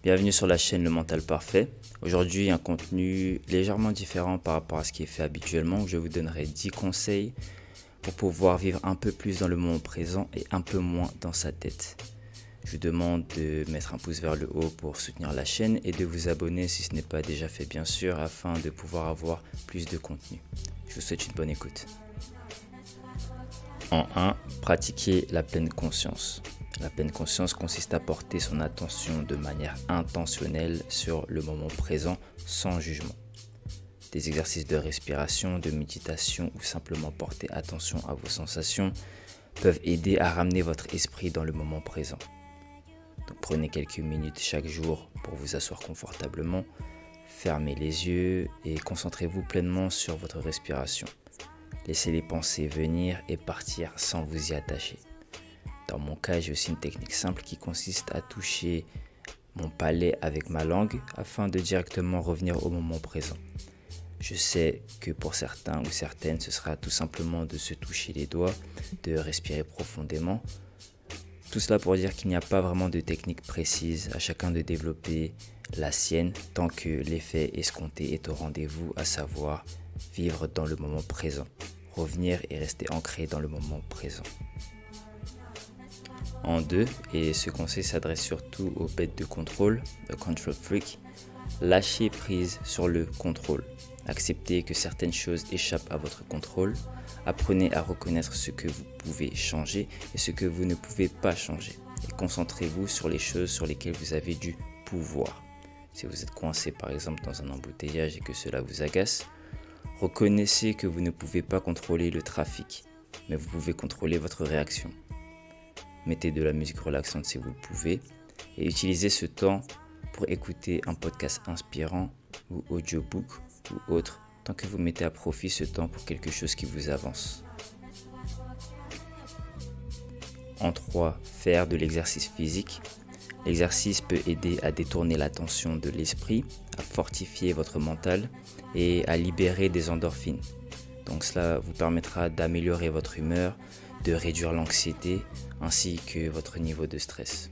Bienvenue sur la chaîne Le Mental Parfait. Aujourd'hui, un contenu légèrement différent par rapport à ce qui est fait habituellement, où je vous donnerai 10 conseils pour pouvoir vivre un peu plus dans le moment présent et un peu moins dans sa tête. Je vous demande de mettre un pouce vers le haut pour soutenir la chaîne et de vous abonner si ce n'est pas déjà fait bien sûr, afin de pouvoir avoir plus de contenu. Je vous souhaite une bonne écoute. En 1, pratiquez la pleine conscience. La pleine conscience consiste à porter son attention de manière intentionnelle sur le moment présent sans jugement. Des exercices de respiration, de méditation ou simplement porter attention à vos sensations peuvent aider à ramener votre esprit dans le moment présent. Donc prenez quelques minutes chaque jour pour vous asseoir confortablement, fermez les yeux et concentrez-vous pleinement sur votre respiration. Laissez les pensées venir et partir sans vous y attacher. Dans mon cas, j'ai aussi une technique simple qui consiste à toucher mon palais avec ma langue afin de directement revenir au moment présent. Je sais que pour certains ou certaines, ce sera tout simplement de se toucher les doigts, de respirer profondément. Tout cela pour dire qu'il n'y a pas vraiment de technique précise, à chacun de développer la sienne tant que l'effet escompté est au rendez-vous, à savoir vivre dans le moment présent, revenir et rester ancré dans le moment présent. En 2, et ce conseil s'adresse surtout aux bêtes de contrôle, le control freak, lâchez prise sur le contrôle. Acceptez que certaines choses échappent à votre contrôle. Apprenez à reconnaître ce que vous pouvez changer et ce que vous ne pouvez pas changer. Et concentrez-vous sur les choses sur lesquelles vous avez du pouvoir. Si vous êtes coincé par exemple dans un embouteillage et que cela vous agace, reconnaissez que vous ne pouvez pas contrôler le trafic, mais vous pouvez contrôler votre réaction. Mettez de la musique relaxante si vous le pouvez et utilisez ce temps pour écouter un podcast inspirant ou audiobook ou autre, tant que vous mettez à profit ce temps pour quelque chose qui vous avance. En 3, faire de l'exercice physique. L'exercice peut aider à détourner l'attention de l'esprit, à fortifier votre mental et à libérer des endorphines. Donc cela vous permettra d'améliorer votre humeur, de réduire l'anxiété ainsi que votre niveau de stress.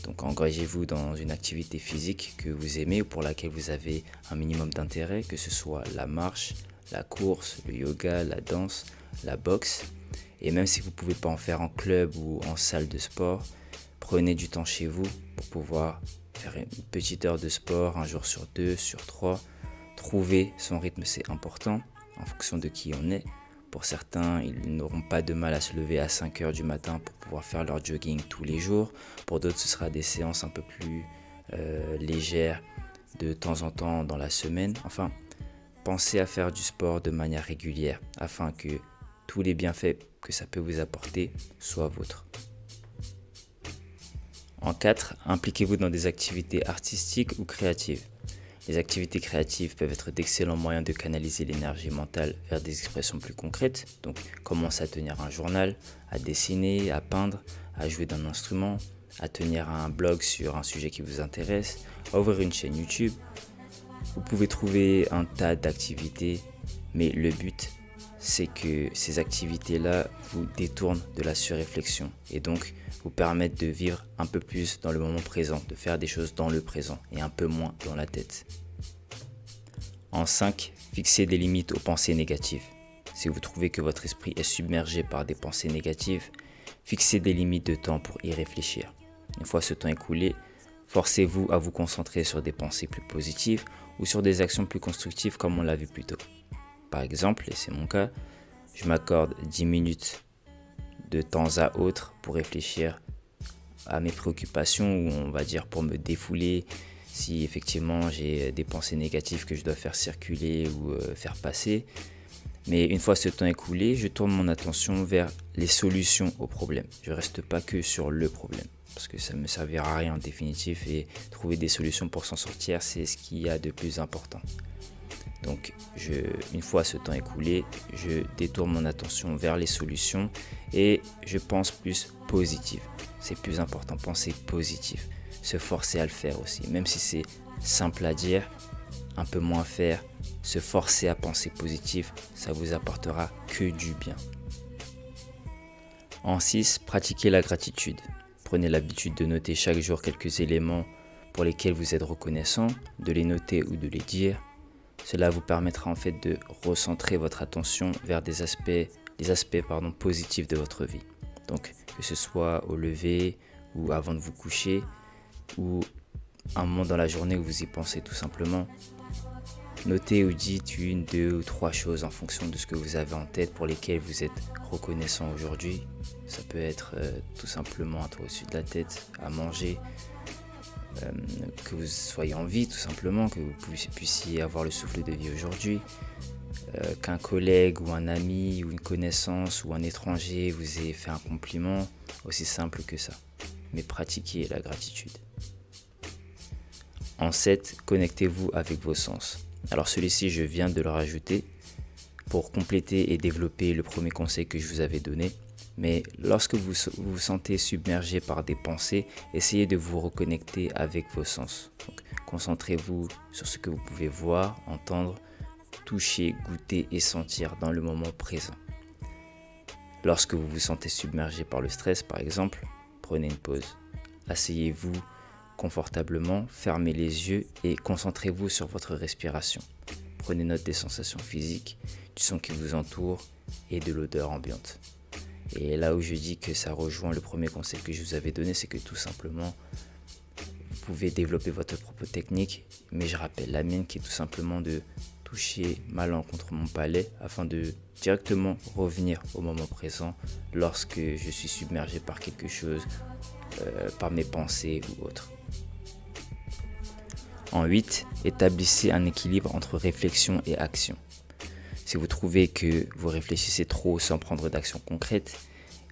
Donc engagez-vous dans une activité physique que vous aimez ou pour laquelle vous avez un minimum d'intérêt, que ce soit la marche, la course, le yoga, la danse, la boxe. Et même si vous ne pouvez pas en faire en club ou en salle de sport, prenez du temps chez vous pour pouvoir faire une petite heure de sport, un jour sur 2, sur 3. Trouver son rythme, c'est important en fonction de qui on est. Pour certains, ils n'auront pas de mal à se lever à 5 heures du matin pour pouvoir faire leur jogging tous les jours. Pour d'autres, ce sera des séances un peu plus légères de temps en temps dans la semaine. Enfin, pensez à faire du sport de manière régulière afin que tous les bienfaits que ça peut vous apporter soient vôtres. En 4, impliquez-vous dans des activités artistiques ou créatives. Les activités créatives peuvent être d'excellents moyens de canaliser l'énergie mentale vers des expressions plus concrètes. Donc, commencez à tenir un journal, à dessiner, à peindre, à jouer d'un instrument, à tenir un blog sur un sujet qui vous intéresse, à ouvrir une chaîne YouTube. Vous pouvez trouver un tas d'activités, mais le but, c'est que ces activités-là vous détournent de la surréflexion et donc vous permettent de vivre un peu plus dans le moment présent, de faire des choses dans le présent et un peu moins dans la tête. En 5, fixez des limites aux pensées négatives. Si vous trouvez que votre esprit est submergé par des pensées négatives, fixez des limites de temps pour y réfléchir. Une fois ce temps écoulé, forcez-vous à vous concentrer sur des pensées plus positives ou sur des actions plus constructives comme on l'a vu plus tôt. Par exemple, et c'est mon cas, je m'accorde 10 minutes de temps à autre pour réfléchir à mes préoccupations ou on va dire pour me défouler si effectivement j'ai des pensées négatives que je dois faire circuler ou faire passer. Mais une fois ce temps écoulé, je tourne mon attention vers les solutions aux problèmes. Je ne reste pas que sur le problème parce que ça ne me servira à rien en définitive et trouver des solutions pour s'en sortir, c'est ce qu'il y a de plus important. Donc, une fois ce temps écoulé, je détourne mon attention vers les solutions et je pense plus positif. C'est plus important, penser positif. Se forcer à le faire aussi, même si c'est simple à dire, un peu moins faire. Se forcer à penser positif, ça vous apportera que du bien. En 6, pratiquez la gratitude. Prenez l'habitude de noter chaque jour quelques éléments pour lesquels vous êtes reconnaissant, de les noter ou de les dire. Cela vous permettra en fait de recentrer votre attention vers les aspects positifs de votre vie. Donc que ce soit au lever ou avant de vous coucher ou un moment dans la journée où vous y pensez tout simplement. Notez ou dites 1, 2 ou 3 choses en fonction de ce que vous avez en tête pour lesquelles vous êtes reconnaissant aujourd'hui. Ça peut être tout simplement un toit au-dessus de la tête, à manger, que vous soyez en vie tout simplement, que vous puissiez avoir le souffle de vie aujourd'hui, qu'un collègue ou un ami ou une connaissance ou un étranger vous ait fait un compliment, aussi simple que ça. Mais pratiquez la gratitude. En 7, connectez-vous avec vos sens. Alors celui-ci, je viens de le rajouter pour compléter et développer le premier conseil que je vous avais donné. Mais lorsque vous vous sentez submergé par des pensées, essayez de vous reconnecter avec vos sens. Donc, concentrez-vous sur ce que vous pouvez voir, entendre, toucher, goûter et sentir dans le moment présent. Lorsque vous vous sentez submergé par le stress, par exemple, prenez une pause. Asseyez-vous confortablement, fermez les yeux et concentrez-vous sur votre respiration. Prenez note des sensations physiques, du son qui vous entoure et de l'odeur ambiante. Et là où je dis que ça rejoint le premier conseil que je vous avais donné, c'est que tout simplement, vous pouvez développer votre propre technique, mais je rappelle la mienne qui est tout simplement de toucher ma langue contre mon palais afin de directement revenir au moment présent lorsque je suis submergé par quelque chose, par mes pensées ou autre. En 8, établissez un équilibre entre réflexion et action. Si vous trouvez que vous réfléchissez trop sans prendre d'action concrète,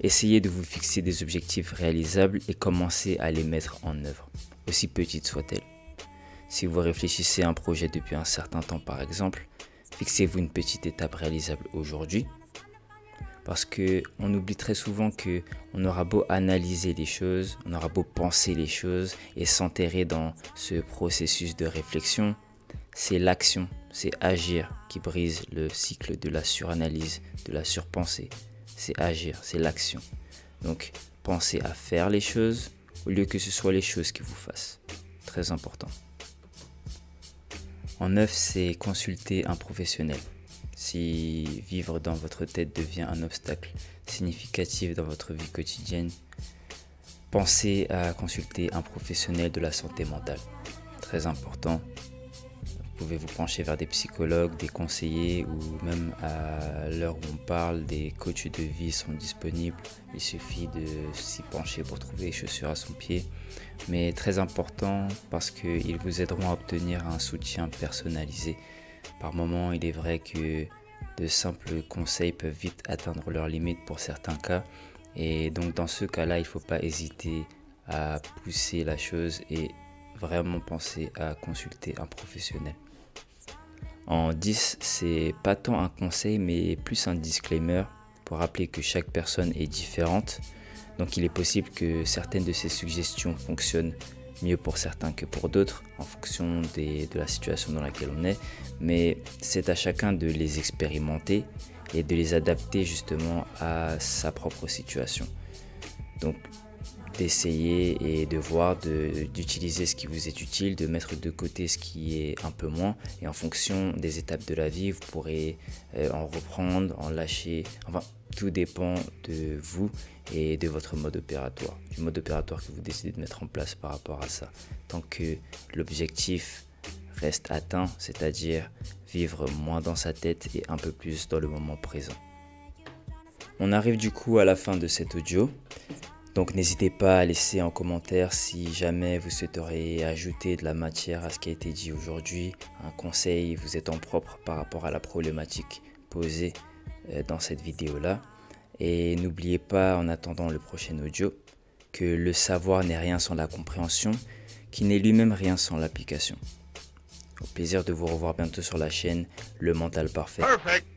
essayez de vous fixer des objectifs réalisables et commencez à les mettre en œuvre, aussi petites soient-elles. Si vous réfléchissez à un projet depuis un certain temps par exemple, fixez-vous une petite étape réalisable aujourd'hui. Parce qu'on oublie très souvent qu'on aura beau analyser les choses, on aura beau penser les choses et s'enterrer dans ce processus de réflexion, c'est l'action, c'est agir qui brise le cycle de la suranalyse, de la surpensée. C'est agir, c'est l'action. Donc pensez à faire les choses au lieu que ce soit les choses qui vous fassent. Très important. En 9, c'est consulter un professionnel. Si vivre dans votre tête devient un obstacle significatif dans votre vie quotidienne, pensez à consulter un professionnel de la santé mentale. Très important. Vous pouvez vous pencher vers des psychologues, des conseillers ou même à l'heure où on parle, des coachs de vie sont disponibles. Il suffit de s'y pencher pour trouver les chaussures à son pied. Mais très important parce qu'ils vous aideront à obtenir un soutien personnalisé. Par moments, il est vrai que de simples conseils peuvent vite atteindre leurs limites pour certains cas. Et donc dans ce cas-là, il ne faut pas hésiter à pousser la chose et vraiment penser à consulter un professionnel. En 10, c'est pas tant un conseil mais plus un disclaimer pour rappeler que chaque personne est différente. Donc il est possible que certaines de ces suggestions fonctionnent mieux pour certains que pour d'autres en fonction de la situation dans laquelle on est. Mais c'est à chacun de les expérimenter et de les adapter justement à sa propre situation. Donc d'essayer et de voir, d'utiliser ce qui vous est utile, de mettre de côté ce qui est un peu moins. Et en fonction des étapes de la vie, vous pourrez en reprendre, en lâcher. Enfin, tout dépend de vous et de votre mode opératoire, du mode opératoire que vous décidez de mettre en place par rapport à ça. Tant que l'objectif reste atteint, c'est-à-dire vivre moins dans sa tête et un peu plus dans le moment présent. On arrive du coup à la fin de cet audio. Donc n'hésitez pas à laisser en commentaire si jamais vous souhaiteriez ajouter de la matière à ce qui a été dit aujourd'hui, un conseil vous étant propre par rapport à la problématique posée dans cette vidéo-là. Et n'oubliez pas en attendant le prochain audio que le savoir n'est rien sans la compréhension, qui n'est lui-même rien sans l'application. Au plaisir de vous revoir bientôt sur la chaîne Le Mental Parfait. Perfect.